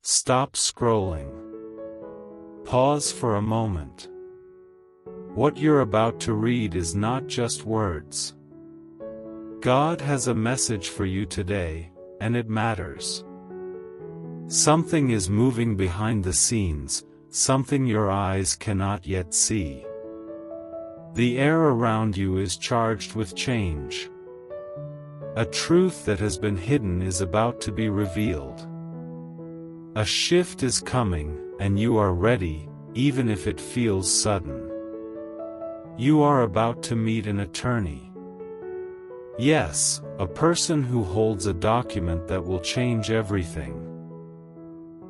Stop scrolling. Pause for a moment. What you're about to read is not just words. God has a message for you today, and it matters. Something is moving behind the scenes, something your eyes cannot yet see. The air around you is charged with change. A truth that has been hidden is about to be revealed. A shift is coming, and you are ready, even if it feels sudden. You are about to meet an attorney. Yes, a person who holds a document that will change everything.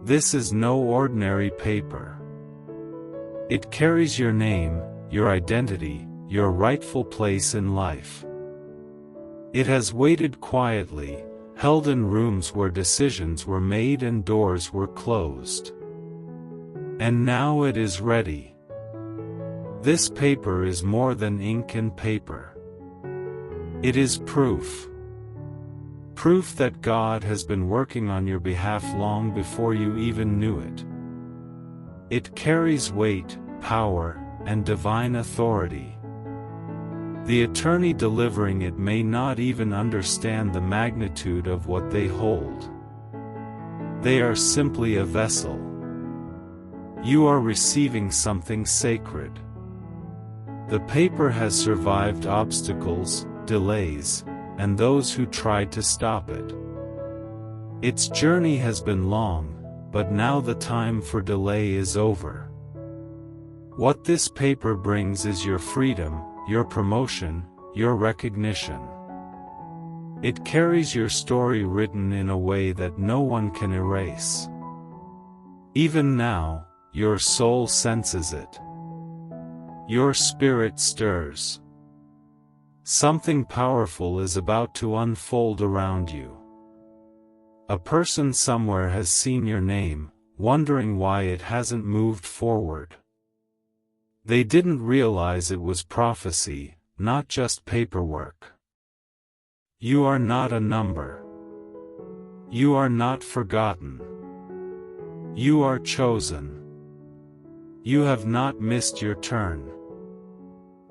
This is no ordinary paper. It carries your name, your identity, your rightful place in life. It has waited quietly, held in rooms where decisions were made and doors were closed. And now it is ready. This paper is more than ink and paper. It is proof. Proof that God has been working on your behalf long before you even knew it. It carries weight, power, and divine authority. The attorney delivering it may not even understand the magnitude of what they hold. They are simply a vessel. You are receiving something sacred. The paper has survived obstacles, delays, and those who tried to stop it. Its journey has been long, but now the time for delay is over. What this paper brings is your freedom, your promotion, your recognition. It carries your story written in a way that no one can erase. Even now, your soul senses it. Your spirit stirs. Something powerful is about to unfold around you. A person somewhere has seen your name, wondering why it hasn't moved forward. They didn't realize it was prophecy, not just paperwork. You are not a number. You are not forgotten. You are chosen. You have not missed your turn.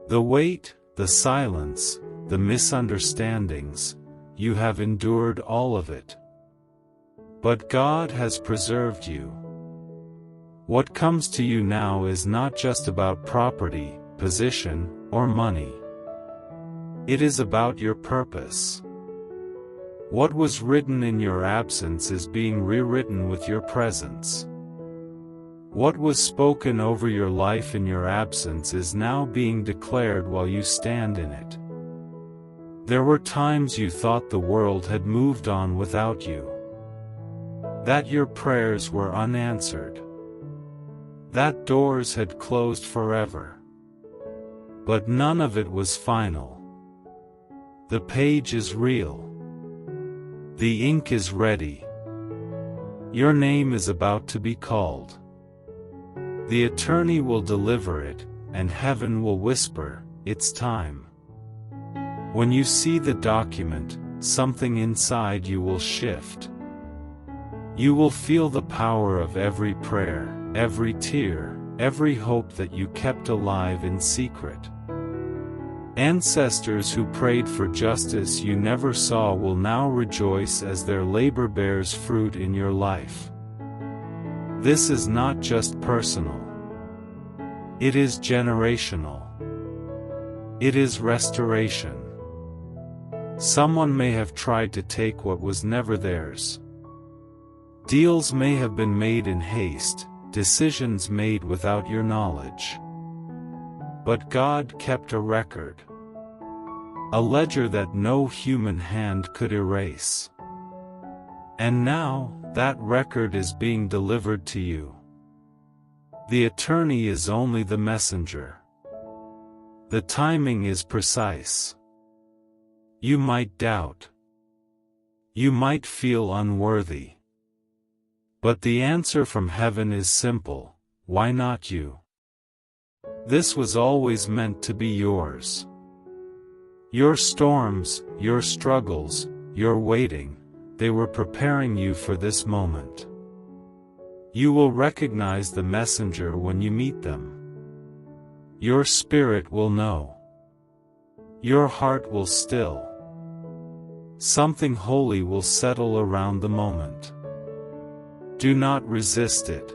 The wait, the silence, the misunderstandings, you have endured all of it. But God has preserved you. What comes to you now is not just about property, position, or money. It is about your purpose. What was written in your absence is being rewritten with your presence. What was spoken over your life in your absence is now being declared while you stand in it. There were times you thought the world had moved on without you. That your prayers were unanswered. That doors had closed forever. But none of it was final. The page is real. The ink is ready. Your name is about to be called. The attorney will deliver it, and heaven will whisper, "It's time." When you see the document, something inside you will shift. You will feel the power of every prayer, every tear, every hope that you kept alive in secret. Ancestors who prayed for justice you never saw will now rejoice as their labor bears fruit in your life. This is not just personal. It is generational. It is restoration. Someone may have tried to take what was never theirs. Deals may have been made in haste, decisions made without your knowledge. But God kept a record. A ledger that no human hand could erase. And now, that record is being delivered to you. The attorney is only the messenger. The timing is precise. You might doubt. You might feel unworthy. But the answer from heaven is simple: why not you? This was always meant to be yours. Your storms, your struggles, your waiting, they were preparing you for this moment. You will recognize the messenger when you meet them. Your spirit will know. Your heart will still. Something holy will settle around the moment. Do not resist it.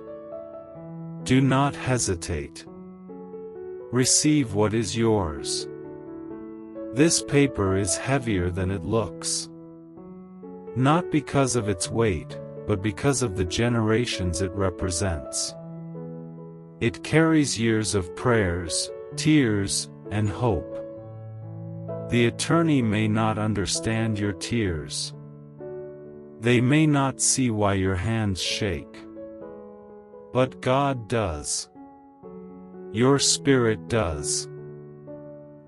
Do not hesitate. Receive what is yours. This paper is heavier than it looks. Not because of its weight, but because of the generations it represents. It carries years of prayers, tears, and hope. The attorney may not understand your tears. They may not see why your hands shake. But God does. Your spirit does.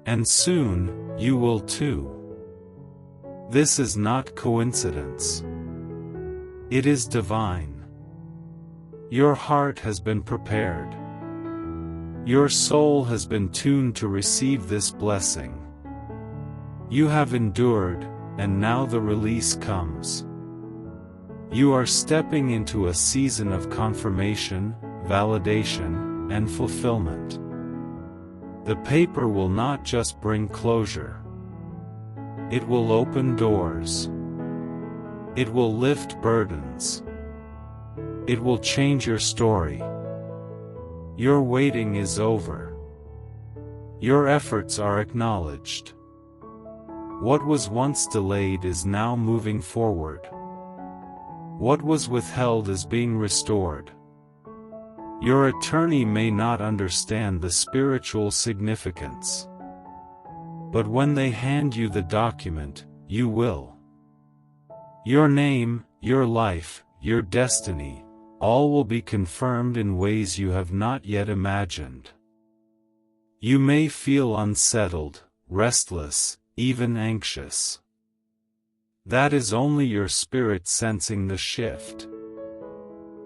And soon, you will too. This is not coincidence. It is divine. Your heart has been prepared. Your soul has been tuned to receive this blessing. You have endured, and now the release comes. You are stepping into a season of confirmation, validation, and fulfillment. The paper will not just bring closure. It will open doors. It will lift burdens. It will change your story. Your waiting is over. Your efforts are acknowledged. What was once delayed is now moving forward. What was withheld is being restored. Your attorney may not understand the spiritual significance. But when they hand you the document, you will. Your name, your life, your destiny, all will be confirmed in ways you have not yet imagined. You may feel unsettled, restless, even anxious. That is only your spirit sensing the shift.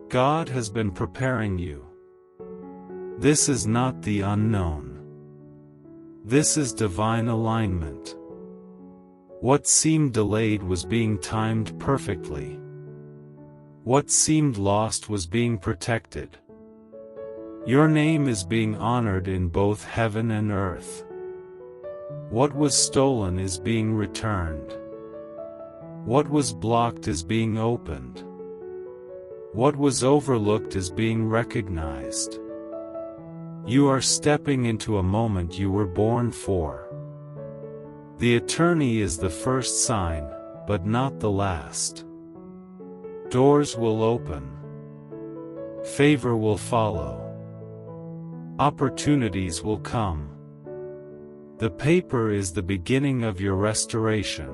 God has been preparing you. This is not the unknown. This is divine alignment. What seemed delayed was being timed perfectly. What seemed lost was being protected. Your name is being honored in both heaven and earth. What was stolen is being returned. What was blocked is being opened. What was overlooked is being recognized. You are stepping into a moment you were born for. The attorney is the first sign, but not the last. Doors will open. Favor will follow. Opportunities will come. The paper is the beginning of your restoration.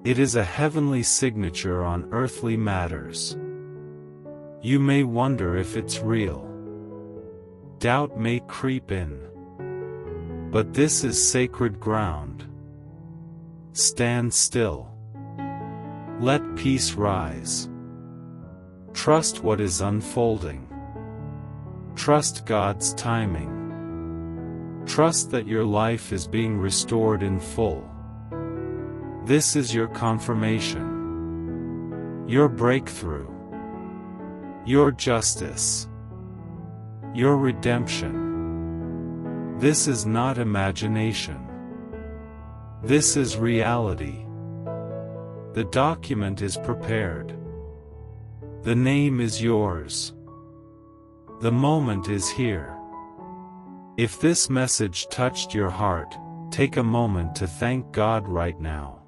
It is a heavenly signature on earthly matters. You may wonder if it's real. Doubt may creep in. But this is sacred ground. Stand still. Let peace rise. Trust what is unfolding. Trust God's timing. Trust that your life is being restored in full. This is your confirmation. Your breakthrough. Your justice. Your redemption. This is not imagination. This is reality. The document is prepared. The name is yours. The moment is here. If this message touched your heart, take a moment to thank God right now.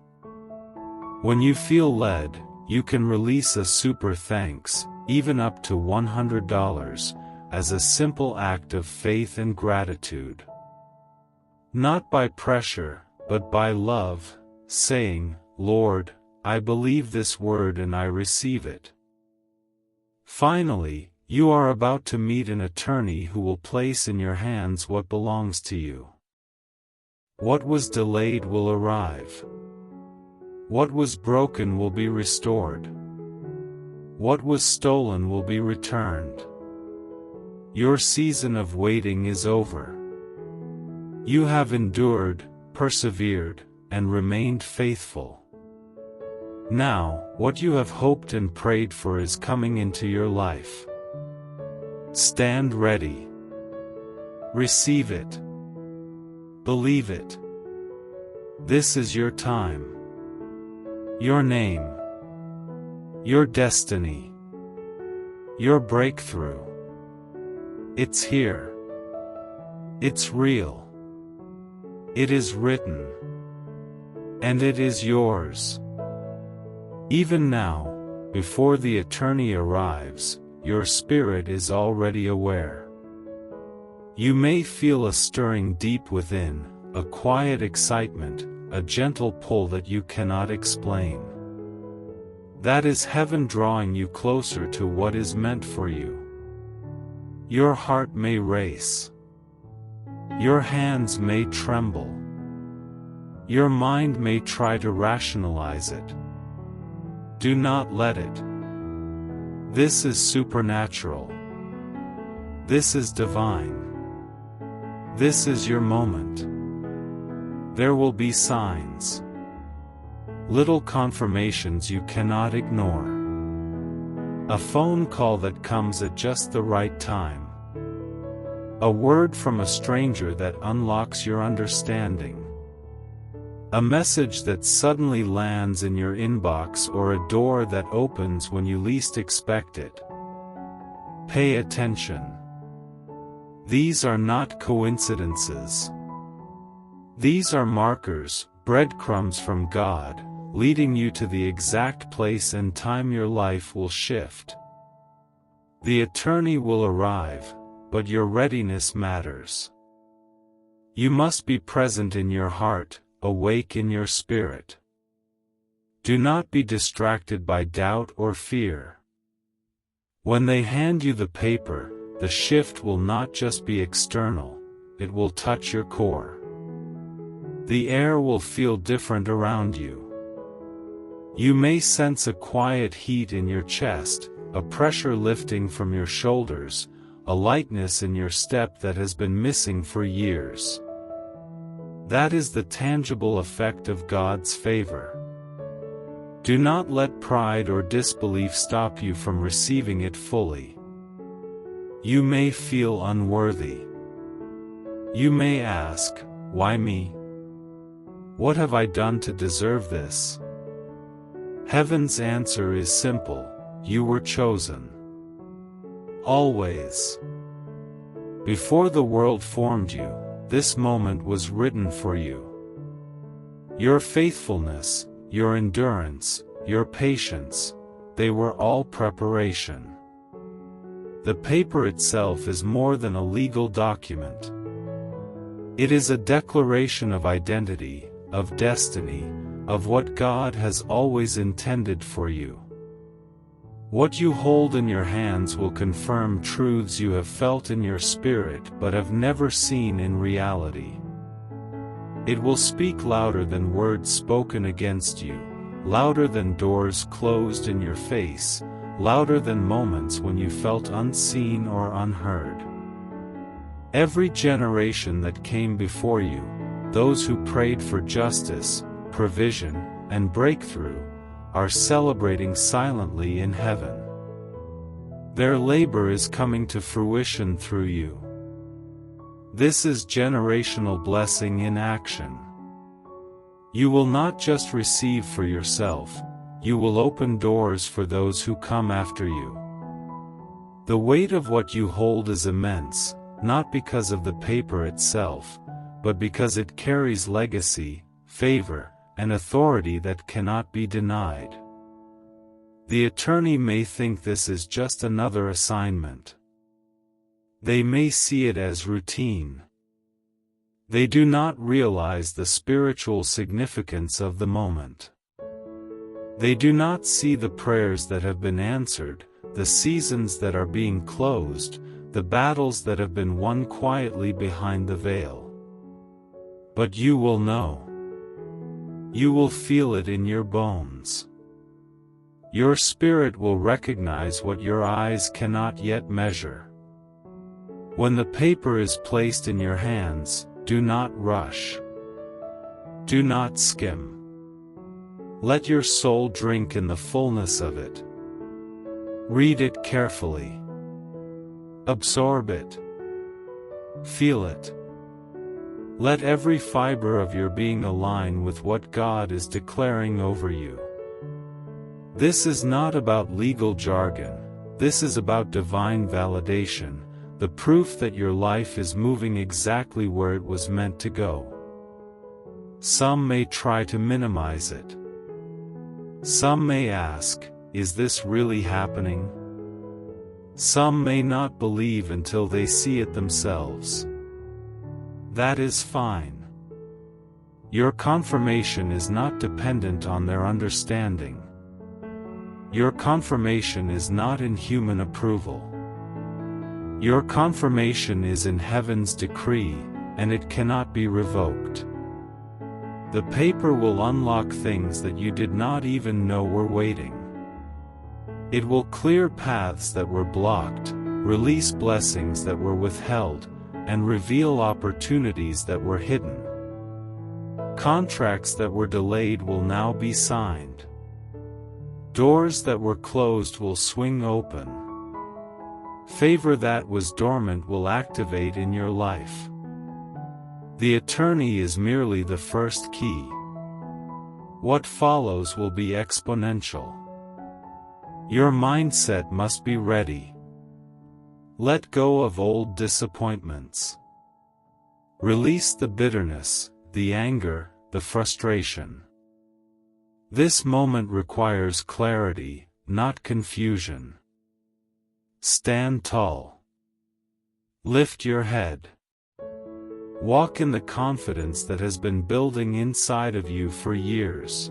When you feel led, you can release a super thanks, even up to $100, as a simple act of faith and gratitude. Not by pressure, but by love, saying, "Lord, I believe this word and I receive it." Finally, you are about to meet an attorney who will place in your hands what belongs to you. What was delayed will arrive. What was broken will be restored. What was stolen will be returned. Your season of waiting is over. You have endured, persevered, and remained faithful. Now, what you have hoped and prayed for is coming into your life. Stand ready. Receive it. Believe it. This is your time. Your name. Your destiny. Your breakthrough. It's here. It's real. It is written. And it is yours. Even now, before the attorney arrives, your spirit is already aware. You may feel a stirring deep within, a quiet excitement, a gentle pull that you cannot explain. That is heaven drawing you closer to what is meant for you. Your heart may race. Your hands may tremble. Your mind may try to rationalize it. Do not let it. This is supernatural. This is divine. This is your moment. There will be signs. Little confirmations you cannot ignore. A phone call that comes at just the right time. A word from a stranger that unlocks your understanding. A message that suddenly lands in your inbox, or a door that opens when you least expect it. Pay attention. These are not coincidences. These are markers, breadcrumbs from God, leading you to the exact place and time your life will shift. The attorney will arrive, but your readiness matters. You must be present in your heart, awake in your spirit. Do not be distracted by doubt or fear. When they hand you the paper, the shift will not just be external, it will touch your core. The air will feel different around you. You may sense a quiet heat in your chest, a pressure lifting from your shoulders, a lightness in your step that has been missing for years. That is the tangible effect of God's favor. Do not let pride or disbelief stop you from receiving it fully. You may feel unworthy. You may ask, why me? What have I done to deserve this? Heaven's answer is simple: you were chosen. Always. Before the world formed you, this moment was written for you. Your faithfulness, your endurance, your patience, they were all preparation. The paper itself is more than a legal document. It is a declaration of identity, of destiny, of what God has always intended for you. What you hold in your hands will confirm truths you have felt in your spirit but have never seen in reality. It will speak louder than words spoken against you, louder than doors closed in your face, louder than moments when you felt unseen or unheard. Every generation that came before you, those who prayed for justice, provision, and breakthrough, are celebrating silently in heaven. Their labor is coming to fruition through you. This is generational blessing in action. You will not just receive for yourself, you will open doors for those who come after you. The weight of what you hold is immense, not because of the paper itself, but because it carries legacy, favor, and authority that cannot be denied. The attorney may think this is just another assignment. They may see it as routine. They do not realize the spiritual significance of the moment. They do not see the prayers that have been answered, the seasons that are being closed, the battles that have been won quietly behind the veil. But you will know. You will feel it in your bones. Your spirit will recognize what your eyes cannot yet measure. When the paper is placed in your hands, do not rush. Do not skim. Let your soul drink in the fullness of it. Read it carefully. Absorb it. Feel it. Let every fiber of your being align with what God is declaring over you. This is not about legal jargon. This is about divine validation, the proof that your life is moving exactly where it was meant to go. Some may try to minimize it. Some may ask, is this really happening? Some may not believe until they see it themselves. That is fine. Your confirmation is not dependent on their understanding. Your confirmation is not in human approval. Your confirmation is in heaven's decree, and it cannot be revoked. The paper will unlock things that you did not even know were waiting. It will clear paths that were blocked, release blessings that were withheld, and reveal opportunities that were hidden. Contracts that were delayed will now be signed. Doors that were closed will swing open. Favor that was dormant will activate in your life. The attorney is merely the first key. What follows will be exponential. Your mindset must be ready. Let go of old disappointments. Release the bitterness, the anger, the frustration. This moment requires clarity, not confusion. Stand tall. Lift your head. Walk in the confidence that has been building inside of you for years.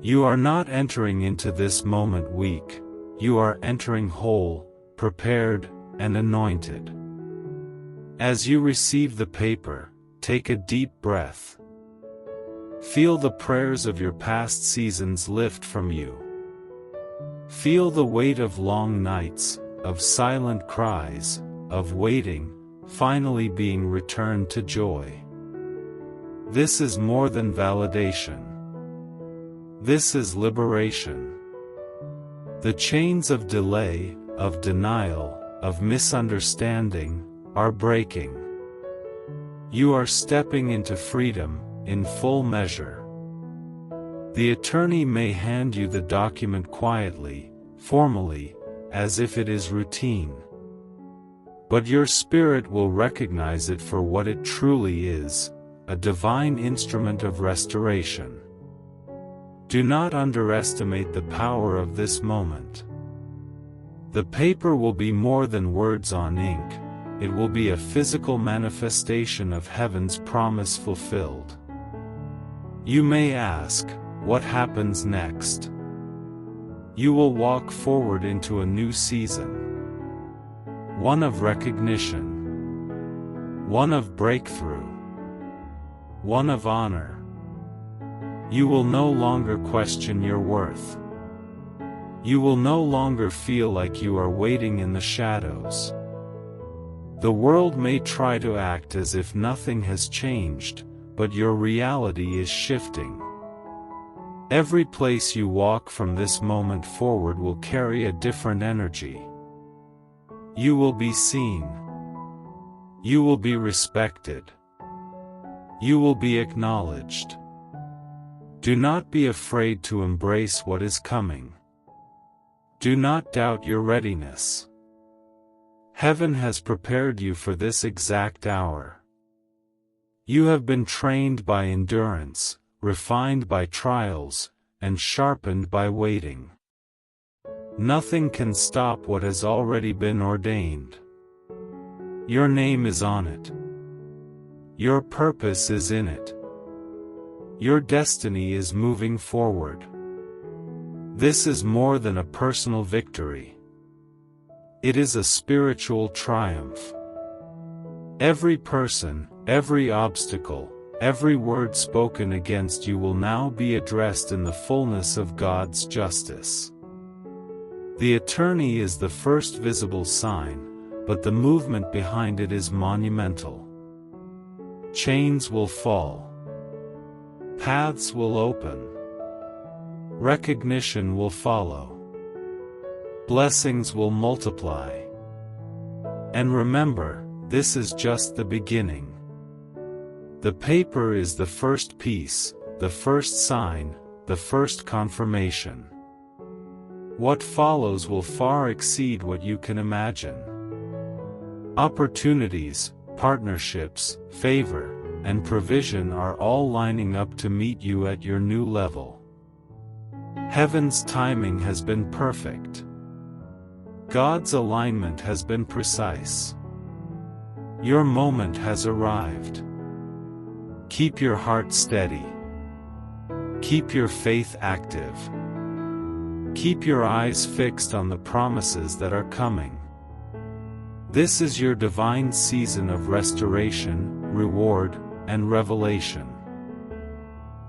You are not entering into this moment weak. You are entering whole, prepared, and anointed. As you receive the paper, take a deep breath. Feel the prayers of your past seasons lift from you. Feel the weight of long nights, of silent cries, of waiting, finally being returned to joy. This is more than validation. This is liberation. The chains of delay, of denial, of misunderstanding, are breaking. You are stepping into freedom, in full measure. The attorney may hand you the document quietly, formally, as if it is routine. But your spirit will recognize it for what it truly is, a divine instrument of restoration. Do not underestimate the power of this moment. The paper will be more than words on ink. It will be a physical manifestation of heaven's promise fulfilled. You may ask, what happens next? You will walk forward into a new season. One of recognition. One of breakthrough. One of honor. You will no longer question your worth. You will no longer feel like you are waiting in the shadows. The world may try to act as if nothing has changed, but your reality is shifting. Every place you walk from this moment forward will carry a different energy. You will be seen. You will be respected. You will be acknowledged. Do not be afraid to embrace what is coming. Do not doubt your readiness. Heaven has prepared you for this exact hour. You have been trained by endurance, refined by trials, and sharpened by waiting. Nothing can stop what has already been ordained. Your name is on it. Your purpose is in it. Your destiny is moving forward. This is more than a personal victory. It is a spiritual triumph. Every person, every obstacle, every word spoken against you will now be addressed in the fullness of God's justice. The attorney is the first visible sign, but the movement behind it is monumental. Chains will fall. Paths will open. Recognition will follow. Blessings will multiply. And remember, this is just the beginning. The paper is the first piece, the first sign, the first confirmation. What follows will far exceed what you can imagine. Opportunities, partnerships, favor, and provision are all lining up to meet you at your new level. Heaven's timing has been perfect. God's alignment has been precise. Your moment has arrived. Keep your heart steady. Keep your faith active. Keep your eyes fixed on the promises that are coming. This is your divine season of restoration, reward, and revelation.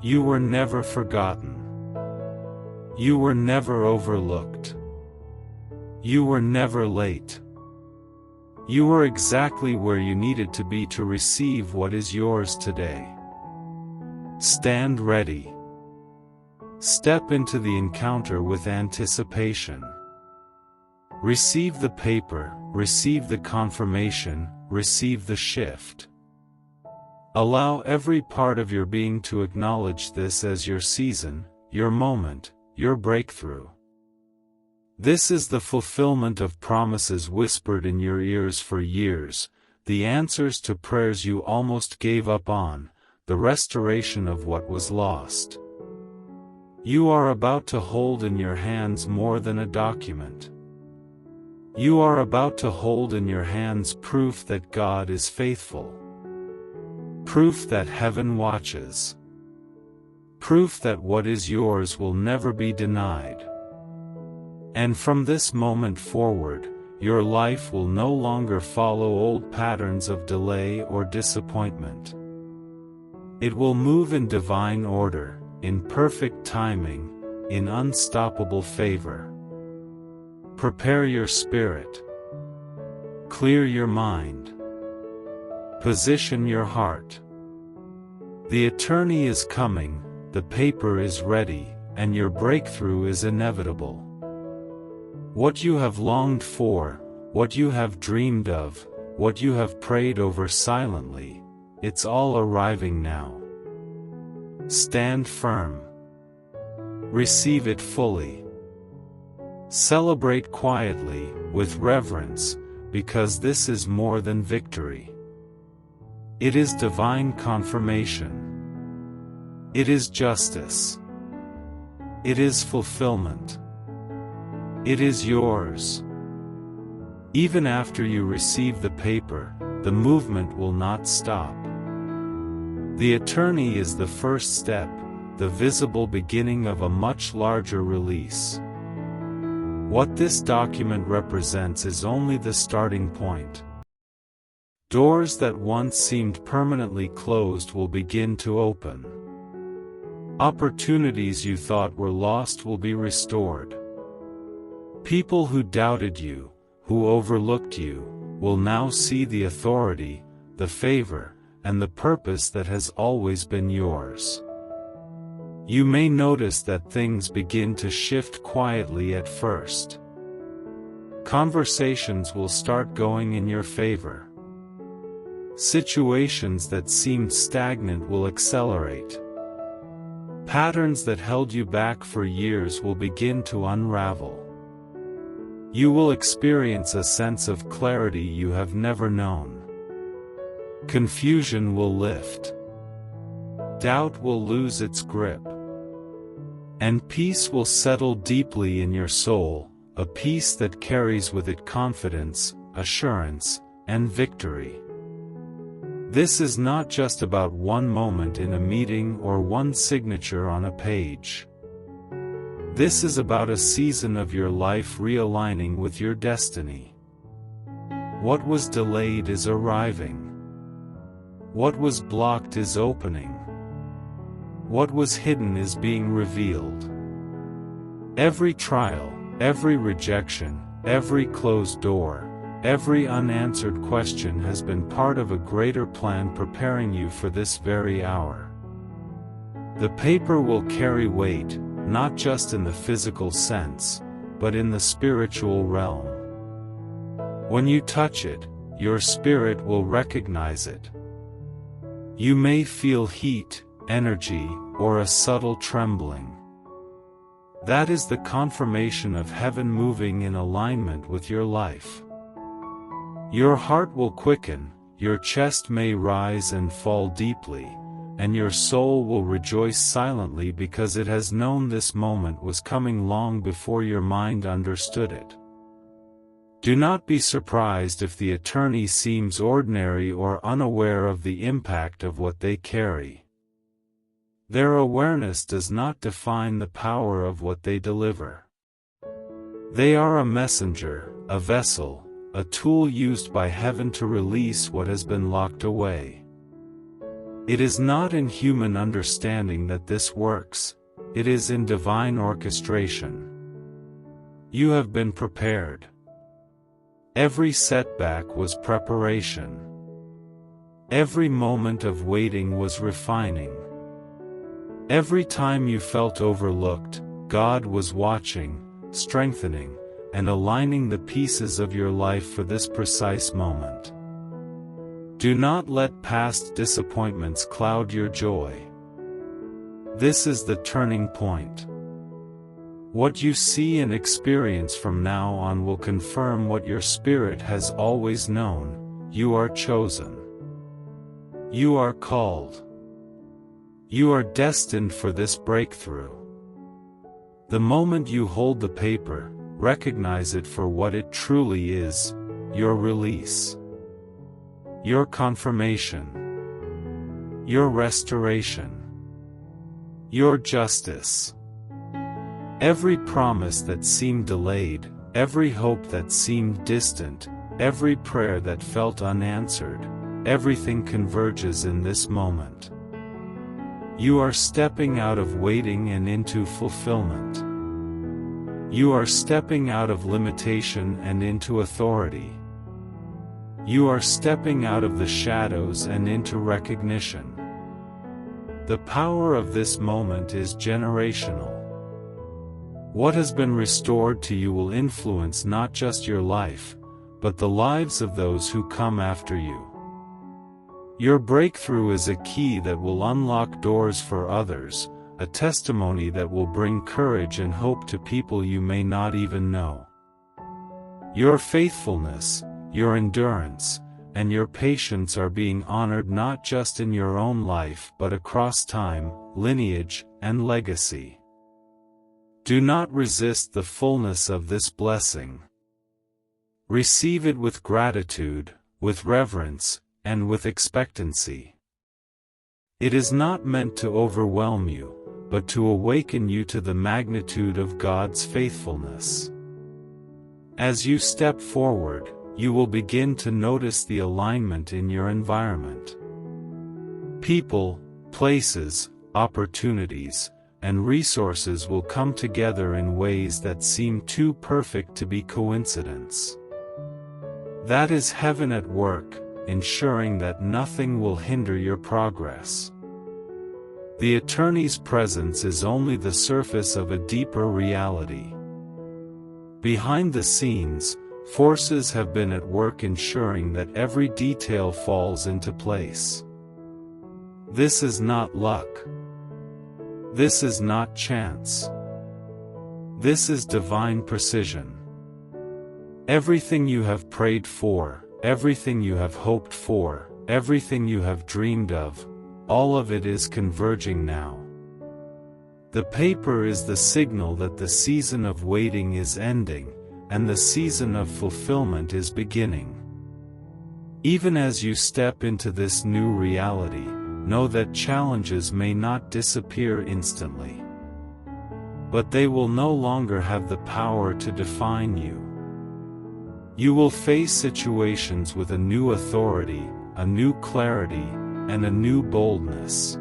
You were never forgotten. You were never overlooked. You were never late. You were exactly where you needed to be to receive what is yours today. Stand ready. Step into the encounter with anticipation. Receive the paper, receive the confirmation, receive the shift. Allow every part of your being to acknowledge this as your season, your moment, your breakthrough. This is the fulfillment of promises whispered in your ears for years, the answers to prayers you almost gave up on, the restoration of what was lost. You are about to hold in your hands more than a document. You are about to hold in your hands proof that God is faithful. Proof that heaven watches. Proof that what is yours will never be denied. And from this moment forward, your life will no longer follow old patterns of delay or disappointment. It will move in divine order, in perfect timing, in unstoppable favor. Prepare your spirit. Clear your mind. Position your heart. The attorney is coming, the paper is ready, and your breakthrough is inevitable. What you have longed for, what you have dreamed of, what you have prayed over silently, it's all arriving now. Stand firm. Receive it fully. Celebrate quietly, with reverence, because this is more than victory. It is divine confirmation. It is justice. It is fulfillment. It is yours. Even after you receive the paper, the movement will not stop. The attorney is the first step, the visible beginning of a much larger release. What this document represents is only the starting point. Doors that once seemed permanently closed will begin to open. Opportunities you thought were lost will be restored. People who doubted you, who overlooked you, will now see the authority, the favor, and the purpose that has always been yours. You may notice that things begin to shift quietly at first. Conversations will start going in your favor. Situations that seemed stagnant will accelerate. Patterns that held you back for years will begin to unravel. You will experience a sense of clarity you have never known. Confusion will lift. Doubt will lose its grip. And peace will settle deeply in your soul, a peace that carries with it confidence, assurance, and victory. This is not just about one moment in a meeting or one signature on a page. This is about a season of your life realigning with your destiny. What was delayed is arriving. What was blocked is opening. What was hidden is being revealed. Every trial, every rejection, every closed door, every unanswered question has been part of a greater plan preparing you for this very hour. The paper will carry weight, not just in the physical sense, but in the spiritual realm. When you touch it, your spirit will recognize it. You may feel heat, energy, or a subtle trembling. That is the confirmation of heaven moving in alignment with your life. Your heart will quicken, your chest may rise and fall deeply, and your soul will rejoice silently because it has known this moment was coming long before your mind understood it. Do not be surprised if the attorney seems ordinary or unaware of the impact of what they carry. Their awareness does not define the power of what they deliver. They are a messenger, a vessel, a tool used by heaven to release what has been locked away. It is not in human understanding that this works, it is in divine orchestration. You have been prepared. Every setback was preparation. Every moment of waiting was refining. Every time you felt overlooked, God was watching, strengthening, and aligning the pieces of your life for this precise moment. Do not let past disappointments cloud your joy. This is the turning point. What you see and experience from now on will confirm what your spirit has always known: you are chosen. You are called. You are destined for this breakthrough. The moment you hold the paper, recognize it for what it truly is: your release, your confirmation, your restoration, your justice. Every promise that seemed delayed, every hope that seemed distant, every prayer that felt unanswered, everything converges in this moment. You are stepping out of waiting and into fulfillment. You are stepping out of limitation and into authority. You are stepping out of the shadows and into recognition. The power of this moment is generational. What has been restored to you will influence not just your life, but the lives of those who come after you. Your breakthrough is a key that will unlock doors for others, a testimony that will bring courage and hope to people you may not even know. Your faithfulness, your endurance, and your patience are being honored not just in your own life but across time, lineage, and legacy. Do not resist the fullness of this blessing. Receive it with gratitude, with reverence, and with expectancy. It is not meant to overwhelm you, but to awaken you to the magnitude of God's faithfulness. As you step forward, you will begin to notice the alignment in your environment. People, places, opportunities, and resources will come together in ways that seem too perfect to be coincidence. That is heaven at work, ensuring that nothing will hinder your progress. The attorney's presence is only the surface of a deeper reality. Behind the scenes, forces have been at work ensuring that every detail falls into place. This is not luck. This is not chance. This is divine precision. Everything you have prayed for, everything you have hoped for, everything you have dreamed of, all of it is converging now. The paper is the signal that the season of waiting is ending, and the season of fulfillment is beginning. Even as you step into this new reality, know that challenges may not disappear instantly. But they will no longer have the power to define you. You will face situations with a new authority, a new clarity, and a new boldness.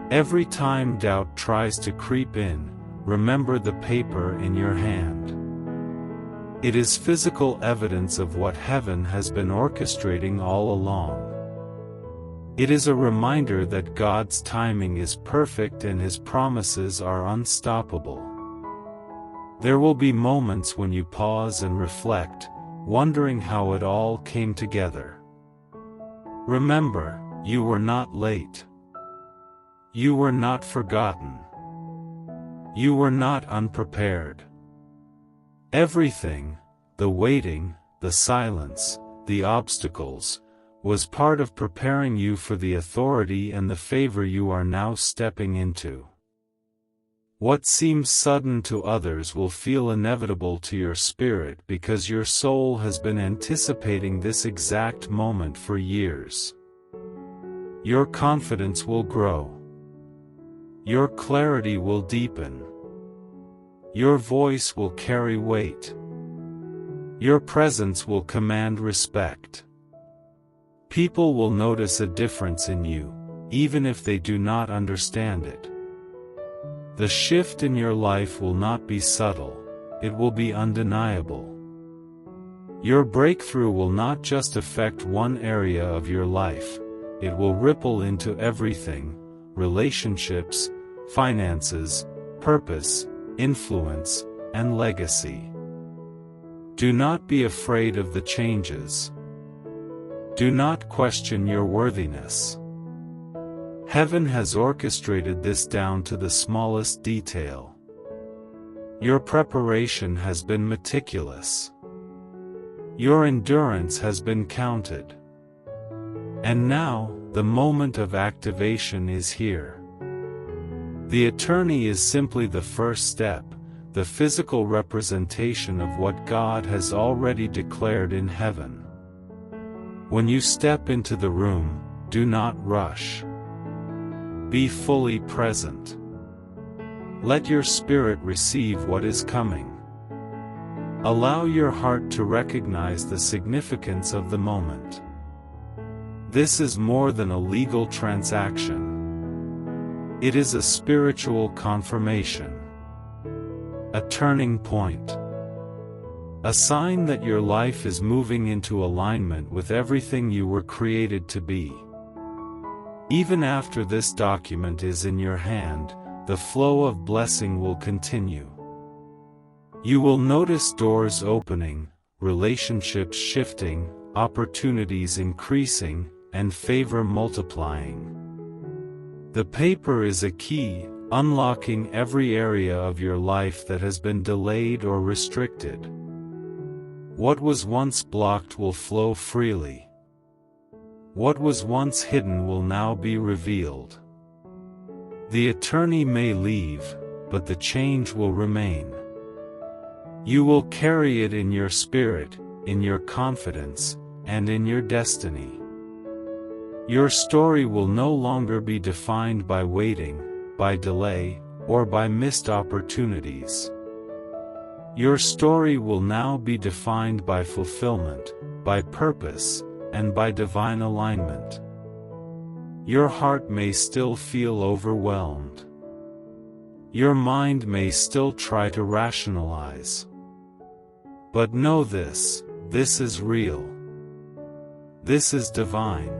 Every time doubt tries to creep in, remember the paper in your hand. It is physical evidence of what heaven has been orchestrating all along. It is a reminder that God's timing is perfect and His promises are unstoppable. There will be moments when you pause and reflect, wondering how it all came together. Remember, you were not late. You were not forgotten. You were not unprepared. Everything, the waiting, the silence, the obstacles, was part of preparing you for the authority and the favor you are now stepping into. What seems sudden to others will feel inevitable to your spirit because your soul has been anticipating this exact moment for years. Your confidence will grow. Your clarity will deepen. Your voice will carry weight. Your presence will command respect. People will notice a difference in you, even if they do not understand it. The shift in your life will not be subtle, it will be undeniable. Your breakthrough will not just affect one area of your life, it will ripple into everything: relationships, finances, purpose, influence, and legacy. Do not be afraid of the changes. Do not question your worthiness. Heaven has orchestrated this down to the smallest detail. Your preparation has been meticulous. Your endurance has been counted. And now, the moment of activation is here. The attorney is simply the first step, the physical representation of what God has already declared in heaven. When you step into the room, do not rush. Be fully present. Let your spirit receive what is coming. Allow your heart to recognize the significance of the moment. This is more than a legal transaction. It is a spiritual confirmation. A turning point. A sign that your life is moving into alignment with everything you were created to be. Even after this document is in your hand, the flow of blessing will continue. You will notice doors opening, relationships shifting, opportunities increasing, and favor multiplying. The paper is a key, unlocking every area of your life that has been delayed or restricted. What was once blocked will flow freely. What was once hidden will now be revealed. The attorney may leave, but the change will remain. You will carry it in your spirit, in your confidence, and in your destiny. Your story will no longer be defined by waiting, by delay, or by missed opportunities. Your story will now be defined by fulfillment, by purpose, and by divine alignment. Your heart may still feel overwhelmed. Your mind may still try to rationalize. But know this is real. This is divine.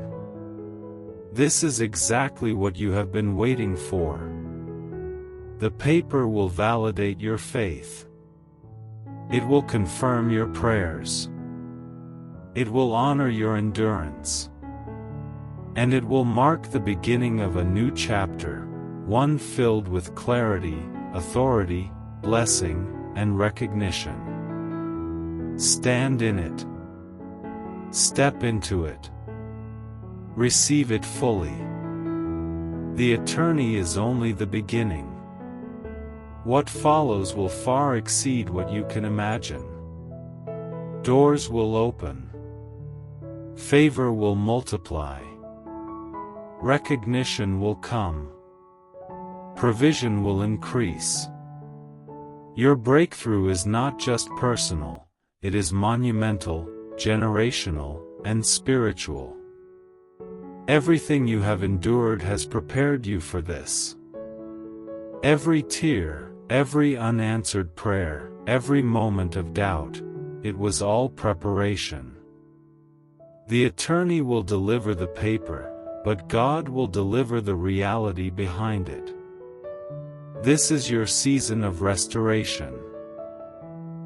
This is exactly what you have been waiting for. The paper will validate your faith. It will confirm your prayers. It will honor your endurance. And it will mark the beginning of a new chapter, one filled with clarity, authority, blessing, and recognition. Stand in it. Step into it. Receive it fully. The attorney is only the beginning. What follows will far exceed what you can imagine. Doors will open. Favor will multiply. Recognition will come. Provision will increase. Your breakthrough is not just personal, it is monumental, generational, and spiritual. Everything you have endured has prepared you for this. Every tear, every unanswered prayer, every moment of doubt, it was all preparation. The attorney will deliver the paper, but God will deliver the reality behind it. This is your season of restoration.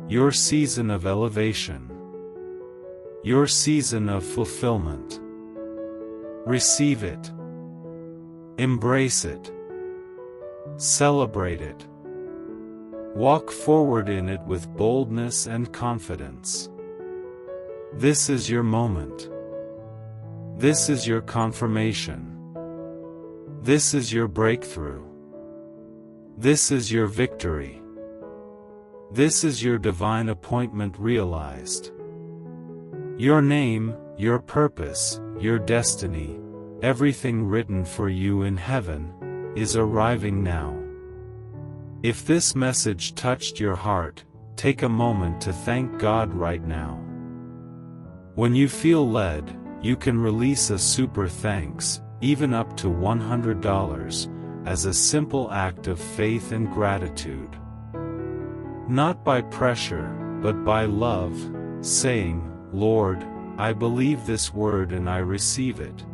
Your season of elevation. Your season of fulfillment. Receive it. Embrace it. Celebrate it. Walk forward in it with boldness and confidence. This is your moment. This is your confirmation. This is your breakthrough. This is your victory. This is your divine appointment realized. Your name, your purpose, your destiny, everything written for you in heaven, is arriving now. If this message touched your heart, take a moment to thank God right now. When you feel led, you can release a super thanks, even up to $100, as a simple act of faith and gratitude. Not by pressure, but by love, saying, "Lord, I believe this word and I receive it.